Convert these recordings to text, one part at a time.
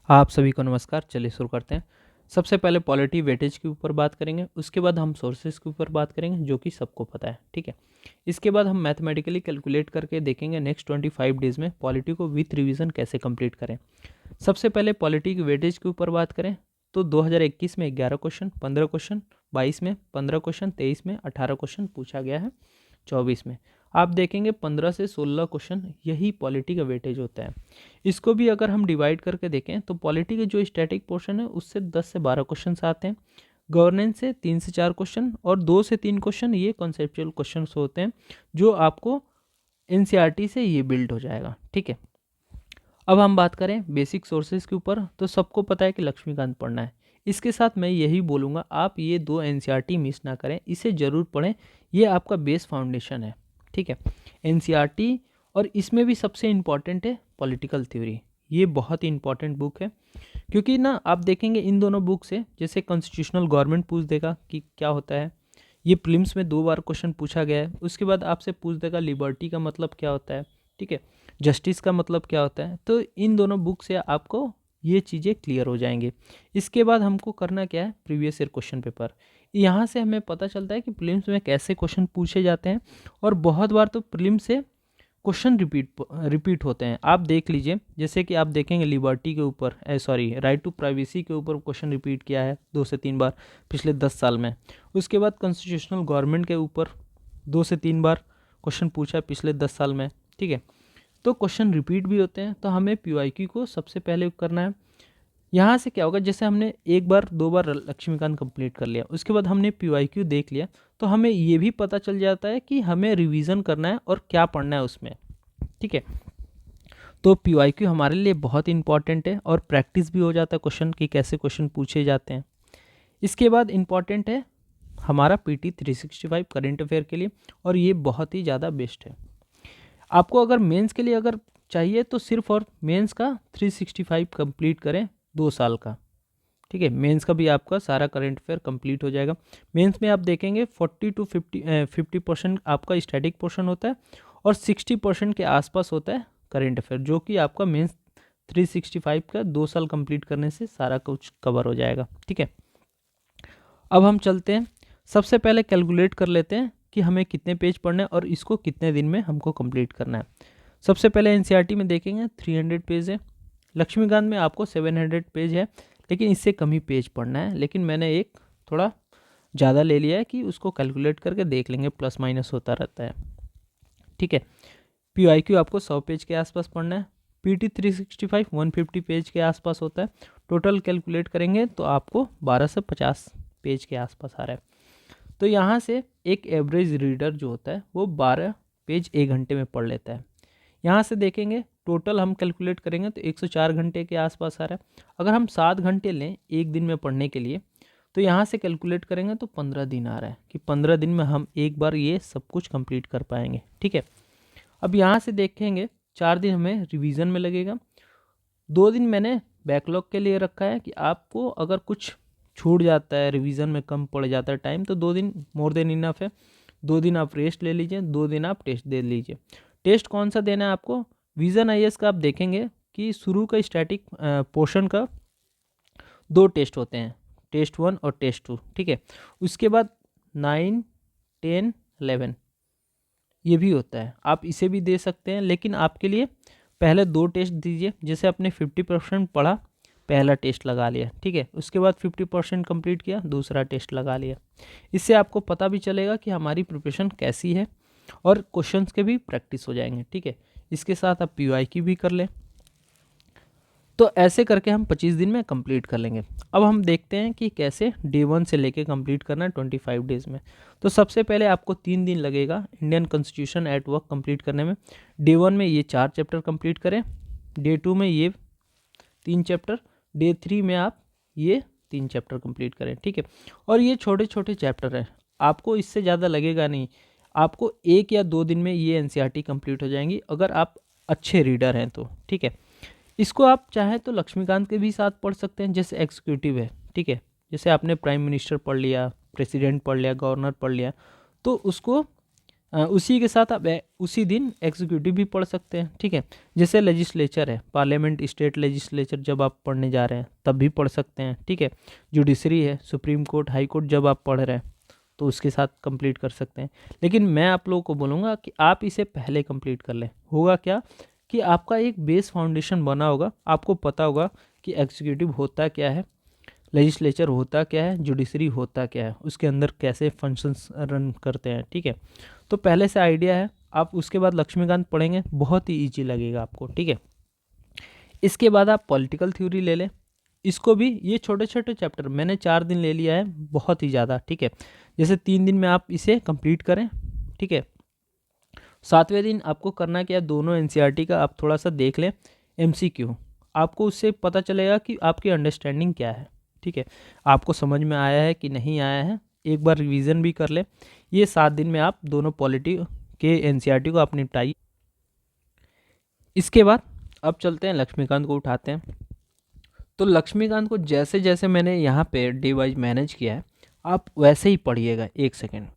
आप सभी को नमस्कार। चलिए शुरू करते हैं। सबसे पहले पॉलिटी वेटेज के ऊपर बात करेंगे, उसके बाद हम सोर्सेज के ऊपर बात करेंगे जो कि सबको पता है, ठीक है। इसके बाद हम मैथमेटिकली कैलकुलेट करके देखेंगे नेक्स्ट 25 डेज में पॉलिटी को विथ रिवीजन कैसे कंप्लीट करें। सबसे पहले पॉलिटी की वेटेज के ऊपर बात करें तो 2021 में 11 क्वेश्चन, 15 क्वेश्चन, 22 में 15 क्वेश्चन, 23 में 18 क्वेश्चन पूछा गया है, 24 में आप देखेंगे 15 से 16 क्वेश्चन यही पॉलिटी का वेटेज होता है। इसको भी अगर हम डिवाइड करके देखें तो पॉलिटी के जो स्टैटिक पोर्शन है उससे 10 से 12 क्वेश्चन आते हैं, गवर्नेंस से 3 से 4 क्वेश्चन और 2 से 3 क्वेश्चन ये कॉन्सेप्चुअल क्वेश्चन होते हैं जो आपको एनसीईआरटी से ये बिल्ड हो जाएगा, ठीक है। अब हम बात करें बेसिक सोर्सेज के ऊपर तो सबको पता है कि लक्ष्मीकांत पढ़ना है। इसके साथ मैं यही बोलूँगा आप ये 2 एनसीईआरटी मिस ना करें, इसे ज़रूर पढ़ें, ये आपका बेस फाउंडेशन है, ठीक है। एनसीईआरटी और इसमें भी सबसे इम्पॉर्टेंट है पॉलिटिकल थ्योरी, ये बहुत ही इंपॉर्टेंट बुक है क्योंकि ना आप देखेंगे इन दोनों बुक से जैसे कॉन्स्टिट्यूशनल गवर्नमेंट पूछ देगा कि क्या होता है, ये प्रीलिम्स में 2 बार क्वेश्चन पूछा गया है। उसके बाद आपसे पूछ देगा लिबर्टी का मतलब क्या होता है, ठीक है, जस्टिस का मतलब क्या होता है। तो इन दोनों बुक से आपको ये चीज़ें क्लियर हो जाएंगे। इसके बाद हमको करना क्या है, प्रीवियस ईयर क्वेश्चन पेपर, यहाँ से हमें पता चलता है कि प्रीलिम्स में कैसे क्वेश्चन पूछे जाते हैं और बहुत बार तो प्रीलिम्स से क्वेश्चन रिपीट होते हैं। आप देख लीजिए जैसे कि आप देखेंगे लिबर्टी के ऊपर राइट टू प्राइवेसी के ऊपर क्वेश्चन रिपीट किया है 2 से 3 बार पिछले 10 साल में। उसके बाद कॉन्स्टिट्यूशनल गवर्नमेंट के ऊपर 2 से 3 बार क्वेश्चन पूछा है पिछले 10 साल में, ठीक है। तो क्वेश्चन रिपीट भी होते हैं, तो हमें पीवाईक्यू को सबसे पहले करना है। यहाँ से क्या होगा, जैसे हमने 1 बार 2 बार लक्ष्मीकांत कंप्लीट कर लिया, उसके बाद हमने पीवाईक्यू देख लिया, तो हमें ये भी पता चल जाता है कि हमें रिवीजन करना है और क्या पढ़ना है उसमें, ठीक है। तो पीवाईक्यू हमारे लिए बहुत इंपॉर्टेंट है और प्रैक्टिस भी हो जाता है क्वेश्चन की कैसे क्वेश्चन पूछे जाते हैं। इसके बाद इंपॉर्टेंट है हमारा पीटी 365 करेंट अफेयर के लिए, और ये बहुत ही ज़्यादा बेस्ट है। आपको अगर मेंस के लिए अगर चाहिए तो सिर्फ और मेंस का 365 कंप्लीट करें 2 साल का, ठीक है। मेंस का भी आपका सारा करंट अफेयर कंप्लीट हो जाएगा। मेंस में आप देखेंगे 40 to 50% आपका स्टैटिक पोर्शन होता है और 60% के आसपास होता है करंट अफेयर, जो कि आपका मेंस 365 का 2 साल कंप्लीट करने से सारा कुछ कवर हो जाएगा, ठीक है। अब हम चलते हैं, सबसे पहले कैलकुलेट कर लेते हैं कि हमें कितने पेज पढ़ने हैं और इसको कितने दिन में हमको कंप्लीट करना है। सबसे पहले एनसीईआरटी में देखेंगे 300 पेज है, लक्ष्मीकांत में आपको 700 पेज है, लेकिन इससे कम ही पेज पढ़ना है। लेकिन मैंने एक थोड़ा ज़्यादा ले लिया है कि उसको कैलकुलेट करके देख लेंगे, प्लस माइनस होता रहता है, ठीक है। पीवाईक्यू आपको 100 पेज के आसपास पढ़ना है, पीटी 365 150 पेज के आसपास होता है। टोटल कैलकुलेट करेंगे तो आपको 12 से 50 पेज के आसपास आ रहा है। तो यहाँ से एक एवरेज रीडर जो होता है वो 12 पेज 1 घंटे में पढ़ लेता है। यहाँ से देखेंगे टोटल हम कैलकुलेट करेंगे तो 104 घंटे के आसपास आ रहा है। अगर हम 7 घंटे लें एक दिन में पढ़ने के लिए तो यहाँ से कैलकुलेट करेंगे तो 15 दिन आ रहा है कि 15 दिन में हम एक बार ये सब कुछ कंप्लीट कर पाएंगे, ठीक है। अब यहाँ से देखेंगे 4 दिन हमें रिवीजन में लगेगा, 2 दिन मैंने बैकलॉग के लिए रखा है कि आपको अगर कुछ छूट जाता है, रिवीजन में कम पड़ जाता है टाइम, तो 2 दिन मोर देन इनफ है। 2 दिन आप रेस्ट ले लीजिए, 2 दिन आप टेस्ट दे लीजिए। टेस्ट कौन सा देना है आपको, विजन आईएएस का। आप देखेंगे कि शुरू का स्टैटिक पोर्शन का 2 टेस्ट होते हैं, टेस्ट 1 और टेस्ट 2, ठीक है। उसके बाद 9, 10, 11 ये भी होता है, आप इसे भी दे सकते हैं। लेकिन आपके लिए पहले 2 टेस्ट दीजिए, जैसे आपने 50% पढ़ा, पहला टेस्ट लगा लिया, ठीक है। उसके बाद 50% कंप्लीट किया, दूसरा टेस्ट लगा लिया। इससे आपको पता भी चलेगा कि हमारी प्रिपरेशन कैसी है और क्वेश्चंस के भी प्रैक्टिस हो जाएंगे, ठीक है। इसके साथ आप पीवाईक्यू भी कर लें। तो ऐसे करके हम 25 दिन में कंप्लीट कर लेंगे। अब हम देखते हैं कि कैसे डे 1 से लेके कंप्लीट करना है 25 डेज़ में। तो सबसे पहले आपको 3 दिन लगेगा Indian constitution at work complete करने में। डे 1 में ये 4 चैप्टर कंप्लीट करें, डे 2 में ये 3 चैप्टर, डे 3 में आप ये 3 चैप्टर कंप्लीट करें, ठीक है। और ये छोटे छोटे चैप्टर हैं, आपको इससे ज़्यादा लगेगा नहीं, आपको 1 या 2 दिन में ये एनसीईआरटी कंप्लीट हो जाएंगी अगर आप अच्छे रीडर हैं तो, ठीक है। इसको आप चाहें तो लक्ष्मीकांत के भी साथ पढ़ सकते हैं, जैसे एग्जीक्यूटिव है, ठीक है। जैसे आपने प्राइम मिनिस्टर पढ़ लिया, प्रेसिडेंट पढ़ लिया, गवर्नर पढ़ लिया, तो उसको उसी के साथ आप उसी दिन एग्जीक्यूटिव भी पढ़ सकते हैं, ठीक है। जैसे लेजिस्लेचर है, पार्लियामेंट, स्टेट लेजिस्लेचर जब आप पढ़ने जा रहे हैं तब भी पढ़ सकते हैं, ठीक है। जुडिशरी है, सुप्रीम कोर्ट, हाई कोर्ट जब आप पढ़ रहे हैं तो उसके साथ कंप्लीट कर सकते हैं। लेकिन मैं आप लोगों को बोलूँगा कि आप इसे पहले कंप्लीट कर लें। होगा क्या कि आपका एक बेस फाउंडेशन बना होगा, आपको पता होगा कि एग्जीक्यूटिव होता क्या है, लेजिस्लेचर होता क्या है, जुडिशरी होता क्या है, उसके अंदर कैसे फंक्शंस रन करते हैं, ठीक है। तो पहले से आइडिया है, आप उसके बाद लक्ष्मीकांत पढ़ेंगे, बहुत ही ईजी लगेगा आपको, ठीक है। इसके बाद आप पॉलिटिकल थ्योरी ले लें, इसको भी ये छोटे छोटे चैप्टर मैंने 4 दिन ले लिया है, बहुत ही ज़्यादा, ठीक है। जैसे 3 दिन में आप इसे कंप्लीट करें, ठीक है। 7वें दिन आपको करना क्या है, दोनों एनसीईआरटी का आप थोड़ा सा देख लें, एमसीक्यू, आपको उससे पता चलेगा कि आपकी अंडरस्टैंडिंग क्या है, ठीक है। आपको समझ में आया है कि नहीं आया है, एक बार रिवीजन भी कर ले। ये 7 दिन में आप दोनों पॉलिटी के एनसीईआरटी को आप निपटाइए। इसके बाद अब चलते हैं लक्ष्मीकांत को उठाते हैं। तो लक्ष्मीकांत को जैसे जैसे मैंने यहाँ पे डे वाइज मैनेज किया है, आप वैसे ही पढ़िएगा, 1 सेकेंड,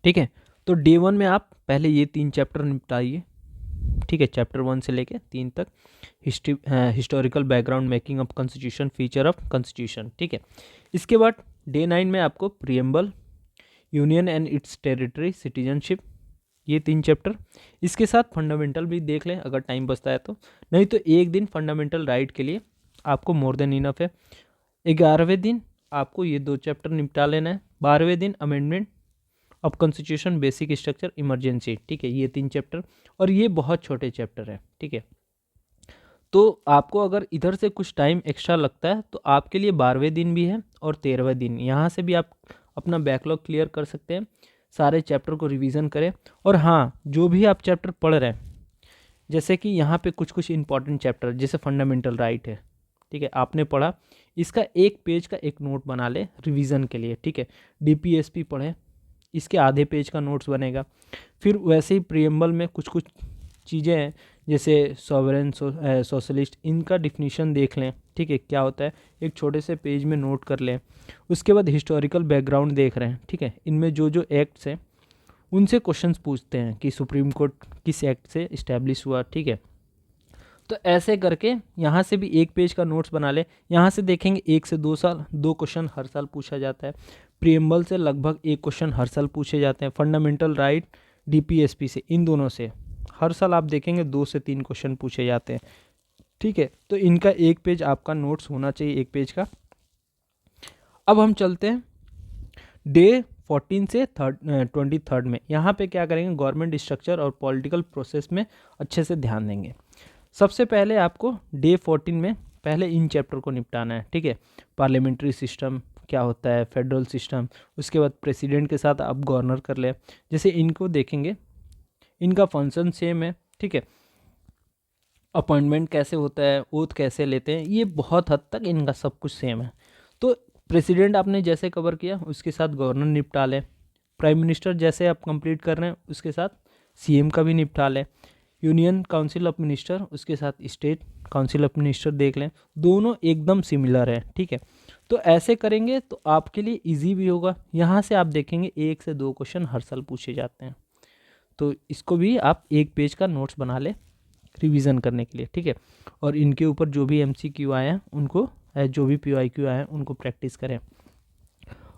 ठीक है। तो डे 1 में आप पहले ये 3 चैप्टर निपटाइए, ठीक है, चैप्टर 1 से लेके 3 तक। Historical background, making of constitution, feature of constitution, ठीक है। इसके बाद डे 9 में आपको preamble, union and it's territory, citizenship, ये 3 चैप्टर। इसके साथ फंडामेंटल भी देख लें अगर टाइम बचता है तो, नहीं तो एक दिन फंडामेंटल राइट के लिए आपको मोर देन इनफ है। 11वें दिन आपको ये 2 चैप्टर निपटा लेना है। 12वें दिन amendment of constitution, basic structure, emergency, ठीक है, ये 3 चैप्टर, और ये बहुत छोटे चैप्टर है, ठीक है। तो आपको अगर इधर से कुछ टाइम एक्स्ट्रा लगता है तो आपके लिए 12वें दिन भी है और 13वें दिन, यहाँ से भी आप अपना बैकलॉग क्लियर कर सकते हैं, सारे चैप्टर को रिवीजन करें। और हाँ, जो भी आप चैप्टर पढ़ रहे हैं, जैसे कि यहाँ पे कुछ कुछ इंपॉर्टेंट चैप्टर जैसे फंडामेंटल राइट है, ठीक है, आपने पढ़ा, इसका 1 पेज का एक नोट बना ले रिवीजन के लिए, ठीक है। डीपीएसपी पढ़ें, इसके आधे पेज का नोट्स बनेगा। फिर वैसे ही प्रियम्बल में कुछ कुछ चीज़ें हैं जैसे सॉवरेन, सोशलिस्ट, इनका डिफिनीशन देख लें, ठीक है, क्या होता है, एक छोटे से पेज में नोट कर लें। उसके बाद हिस्टोरिकल बैकग्राउंड देख रहे हैं, ठीक है, इनमें जो जो एक्ट्स हैं उनसे क्वेश्चंस पूछते हैं कि सुप्रीम कोर्ट किस एक्ट से इस्टेब्लिश हुआ, ठीक है। तो ऐसे करके यहाँ से भी 1 पेज का नोट्स बना ले। यहाँ से देखेंगे 1 से 2 साल 2 क्वेश्चन हर साल पूछा जाता है। प्रियम्बल से लगभग 1 क्वेश्चन हर साल पूछे जाते हैं। फंडामेंटल राइट, डीपीएसपी से, इन दोनों से हर साल आप देखेंगे 2 से 3 क्वेश्चन पूछे जाते हैं, ठीक है। तो इनका 1 पेज आपका नोट्स होना चाहिए, 1 पेज का। अब हम चलते हैं डे 14 से 23 में। यहाँ पे क्या करेंगे, गवर्नमेंट स्ट्रक्चर और पॉलिटिकल प्रोसेस में अच्छे से ध्यान देंगे। सबसे पहले आपको डे 14 में पहले इन चैप्टर को निपटाना है, ठीक है। पार्लियामेंट्री सिस्टम क्या होता है, फेडरल सिस्टम, उसके बाद प्रेसिडेंट के साथ आप गवर्नर कर ले, जैसे इनको देखेंगे, इनका फंक्शन सेम है, ठीक है। अपॉइंटमेंट कैसे होता है, ओथ कैसे लेते हैं, ये बहुत हद तक इनका सब कुछ सेम है। तो प्रेसिडेंट आपने जैसे कवर किया उसके साथ गवर्नर निपटा लें। प्राइम मिनिस्टर जैसे आप कंप्लीट कर रहे हैं उसके साथ सीएम का भी निपटा लें। यूनियन काउंसिल ऑफ मिनिस्टर, उसके साथ स्टेट काउंसिल ऑफ मिनिस्टर देख लें, दोनों एकदम सिमिलर है, ठीक है। तो ऐसे करेंगे तो आपके लिए इजी भी होगा। यहाँ से आप देखेंगे 1 से 2 क्वेश्चन हर साल पूछे जाते हैं, तो इसको भी आप 1 पेज का नोट्स बना लें रिवीजन करने के लिए, ठीक है। और इनके ऊपर जो भी एमसीक्यू आए हैं उनको, जो भी पीवाईक्यू आए हैं उनको प्रैक्टिस करें।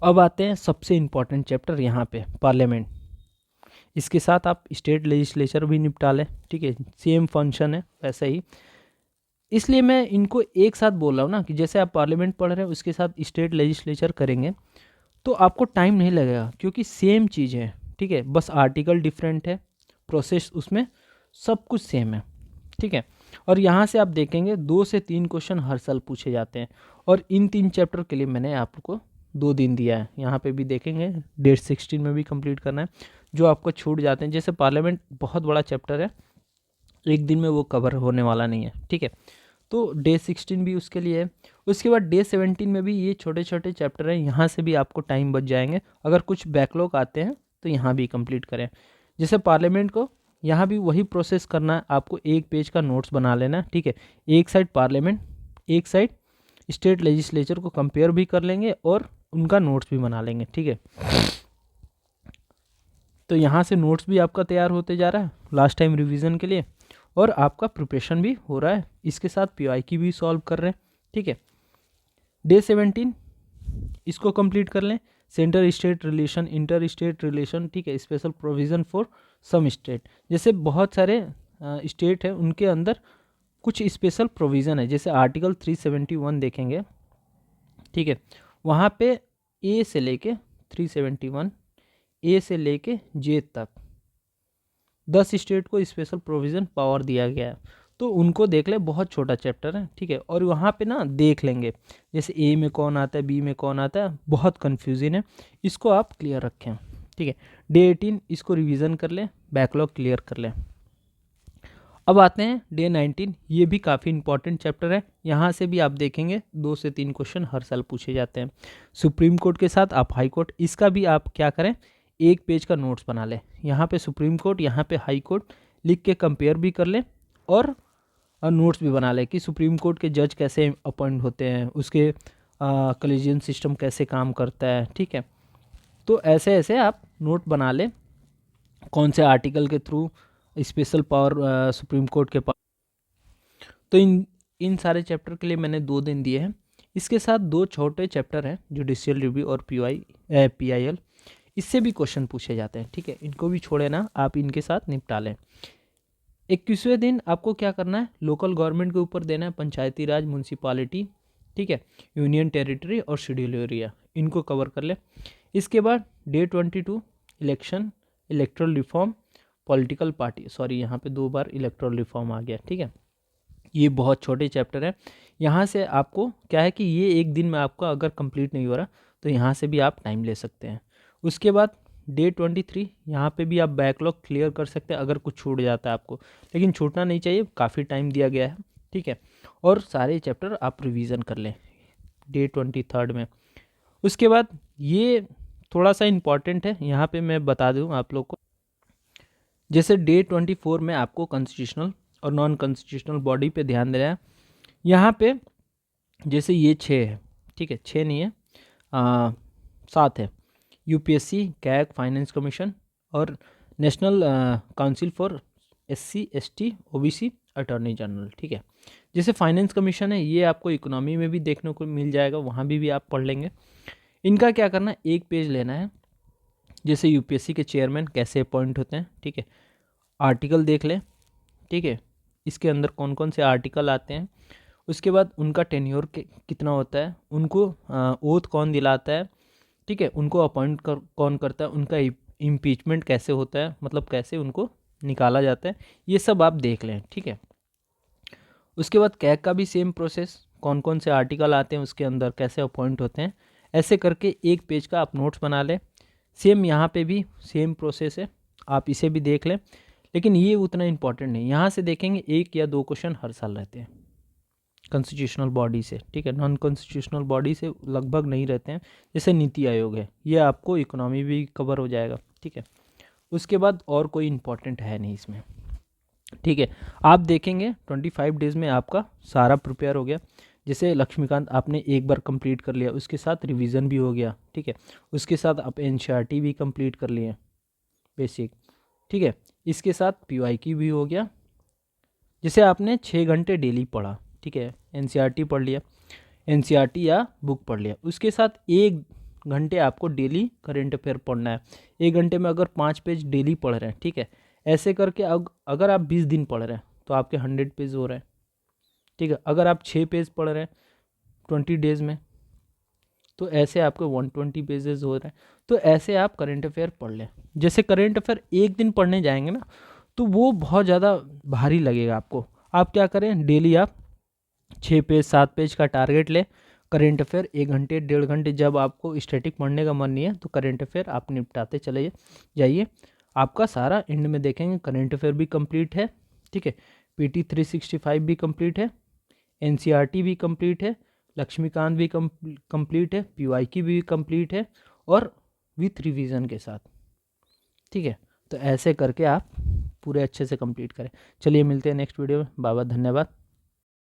अब आते हैं सबसे इम्पॉर्टेंट चैप्टर यहाँ पे, पार्लियामेंट। इसके साथ आप स्टेट लेजिस्लेचर भी निपटा लें, ठीक है, सेम फंक्शन है वैसे ही। इसलिए मैं इनको एक साथ बोल रहा हूँ ना कि जैसे आप पार्लियामेंट पढ़ रहे हैं उसके साथ स्टेट लेजिस्लेचर करेंगे तो आपको टाइम नहीं लगेगा, क्योंकि सेम चीज़ है, ठीक है, बस आर्टिकल डिफरेंट है, प्रोसेस उसमें सब कुछ सेम है, ठीक है। और यहाँ से आप देखेंगे 2 से 3 क्वेश्चन हर साल पूछे जाते हैं, और इन 3 चैप्टर के लिए मैंने आपको 2 दिन दिया है। यहाँ पे भी देखेंगे डेट 16 में भी कंप्लीट करना है, जो आपको छूट जाते हैं। जैसे पार्लियामेंट बहुत बड़ा चैप्टर है, एक दिन में वो कवर होने वाला नहीं है, ठीक है। तो डे 16 भी उसके लिए है। उसके बाद डे 17 में भी ये छोटे छोटे चैप्टर हैं, यहाँ से भी आपको टाइम बच जाएंगे। अगर कुछ बैकलॉग आते हैं तो यहाँ भी कंप्लीट करें। जैसे पार्लियामेंट को यहाँ भी वही प्रोसेस करना है, आपको 1 पेज का नोट्स बना लेना है, ठीक है। एक साइड पार्लियामेंट, एक साइड स्टेट लेजिस्लेचर को कंपेयर भी कर लेंगे और उनका नोट्स भी बना लेंगे, ठीक है। तो यहाँ से नोट्स भी आपका तैयार होते जा रहा है लास्ट टाइम रिवीजन के लिए, और आपका प्रिपरेशन भी हो रहा है, इसके साथ पीवाई की भी सॉल्व कर रहे हैं। ठीक है, डे 17 इसको कंप्लीट कर लें। Centre state relation, inter state relation, ठीक है, special provision for some state, जैसे बहुत सारे स्टेट है उनके अंदर कुछ स्पेशल प्रोविज़न है, जैसे आर्टिकल 371 देखेंगे। ठीक है, वहाँ पे ए से लेके 371 ए से लेके जे तक 10 स्टेट को स्पेशल प्रोविज़न पावर दिया गया है, तो उनको देख ले, बहुत छोटा चैप्टर है। ठीक है, और वहाँ पे ना देख लेंगे जैसे ए में कौन आता है, बी में कौन आता है, बहुत कन्फ्यूजन है, इसको आप क्लियर रखें। ठीक है, डे 18 इसको रिवीजन कर लें, बैकलॉग क्लियर कर लें। अब आते हैं डे 19, ये भी काफ़ी इंपॉर्टेंट चैप्टर है, यहाँ से भी आप देखेंगे 2 से 3 क्वेश्चन हर साल पूछे जाते हैं। सुप्रीम कोर्ट के साथ आप हाई कोर्ट, इसका भी आप क्या करें, एक पेज का नोट्स बना लें, यहाँ पे सुप्रीम कोर्ट, यहाँ पे हाई कोर्ट लिख के कंपेयर भी कर लें, और नोट्स भी बना लें कि सुप्रीम कोर्ट के जज कैसे अपॉइंट होते हैं, उसके कॉलेजियन सिस्टम कैसे काम करता है। ठीक है, तो ऐसे ऐसे आप नोट बना लें, कौन से आर्टिकल के through special power supreme court के पास। तो इन सारे चैप्टर के लिए मैंने 2 दिन दिए हैं। इसके साथ 2 छोटे चैप्टर हैं, जुडिशियल रिव्यू और PIL, इससे भी क्वेश्चन पूछे जाते हैं। ठीक है, इनको भी छोड़े ना, आप इनके साथ निपटा लें। 21वें दिन आपको क्या करना है, लोकल गवर्नमेंट के ऊपर देना है, पंचायती राज, म्यूनसिपालिटी, ठीक है, यूनियन टेरिटरी और शेड्यूल एरिया, इनको कवर कर ले। इसके बाद day 22 election, electoral reform, political party, sorry यहाँ पे 2 बार इलेक्ट्रल रिफॉर्म आ गया। ठीक है, ये बहुत छोटे चैप्टर है, यहाँ से आपको क्या है कि ये एक दिन में आपका अगर कंप्लीट नहीं हो रहा तो यहाँ से भी आप टाइम ले सकते हैं। उसके बाद डे 23 यहाँ पे भी आप बैकलॉग क्लियर कर सकते हैं अगर कुछ छूट जाता है आपको, लेकिन छूटना नहीं चाहिए, काफ़ी टाइम दिया गया है। ठीक है, और सारे चैप्टर आप रिवीजन कर लें डे 23 में। उसके बाद ये थोड़ा सा इम्पॉर्टेंट है, यहाँ पे मैं बता दूँ आप लोग को, जैसे डे 24 में आपको कॉन्स्टिट्यूशनल और नॉन कॉन्स्टिट्यूशनल बॉडी पे ध्यान देना है। यहाँ पे जैसे ये 6 है, ठीक है, 6 नहीं है, 7 है, UPSC, कैग, फाइनेंस कमीशन और national council for SC ST OBC attorney general. ठीक है, जैसे फाइनेंस कमीशन है, ये आपको इकोनॉमी में भी देखने को मिल जाएगा, वहाँ भी आप पढ़ लेंगे। इनका क्या करना है, एक पेज लेना है, जैसे UPSC के चेयरमैन कैसे अपॉइंट होते हैं। ठीक है, आर्टिकल देख लें, ठीक है, इसके अंदर कौन कौन से आर्टिकल आते हैं। उसके बाद उनका टेन्योर कितना होता है, उनको ओथ कौन दिलाता है, ठीक है, उनको अपॉइंट कौन करता है, उनका इम्पीचमेंट कैसे होता है, मतलब कैसे उनको निकाला जाता है, ये सब आप देख लें। ठीक है, उसके बाद कैग का भी सेम प्रोसेस, कौन कौन से आर्टिकल आते हैं उसके अंदर, कैसे अपॉइंट होते हैं, ऐसे करके एक पेज का आप नोट्स बना लें। सेम यहाँ पे भी सेम प्रोसेस है, आप इसे भी देख लें, लेकिन ये उतना इंपॉर्टेंट नहीं, यहाँ से देखेंगे 1 या 2 क्वेश्चन हर साल रहते हैं कॉन्स्टिट्यूशनल बॉडी से। ठीक है, नॉन कॉन्स्टिट्यूशनल बॉडी से लगभग नहीं रहते हैं, जैसे नीति आयोग है, ये आपको इकोनॉमी भी कवर हो जाएगा। ठीक है, उसके बाद और कोई इंपॉर्टेंट है नहीं इसमें। ठीक है, आप देखेंगे 25 डेज़ में आपका सारा प्रिपेयर हो गया। जैसे लक्ष्मीकांत आपने एक बार कंप्लीट कर लिया, उसके साथ रिवीजन भी हो गया। ठीक है, उसके साथ आप NCERT भी कंप्लीट कर लिए बेसिक। ठीक है, इसके साथ PYQ भी हो गया, जैसे आपने 6 घंटे डेली पढ़ा। ठीक है, NCERT पढ़ लिया, NCERT या बुक पढ़ लिया, उसके साथ 1 घंटे आपको डेली करेंट अफेयर पढ़ना है। 1 घंटे में अगर 5 पेज डेली पढ़ रहे हैं, ठीक है, ऐसे करके अगर आप 20 दिन पढ़ रहे हैं तो आपके 100 पेज हो रहे हैं। ठीक है, अगर आप 6 पेज पढ़ रहे हैं 20 डेज़ में, तो ऐसे आपके 120 पेजेस हो रहे हैं। तो ऐसे आप करेंट अफेयर पढ़ लें। जैसे करेंट अफेयर एक दिन पढ़ने जाएंगे ना, तो वो बहुत ज़्यादा भारी लगेगा आपको। आप क्या करें, डेली आप 6 पेज 7 पेज का टारगेट लें, करेंट अफेयर 1 घंटे 1.5 घंटे, जब आपको स्टैटिक पढ़ने का मन नहीं है तो करेंट अफेयर आप निपटाते चले जाइए। आपका सारा एंड में देखेंगे करेंट अफेयर भी कंप्लीट है। ठीक है, PT 365 भी कंप्लीट है, NCERT भी कंप्लीट है, लक्ष्मीकांत भी कंप्लीट है, PYQ भी कंप्लीट है, और विथ रिवीजन के साथ। ठीक है, तो ऐसे करके आप पूरे अच्छे से कंप्लीट करें। चलिए मिलते हैं नेक्स्ट वीडियो में, बाबा धन्यवाद।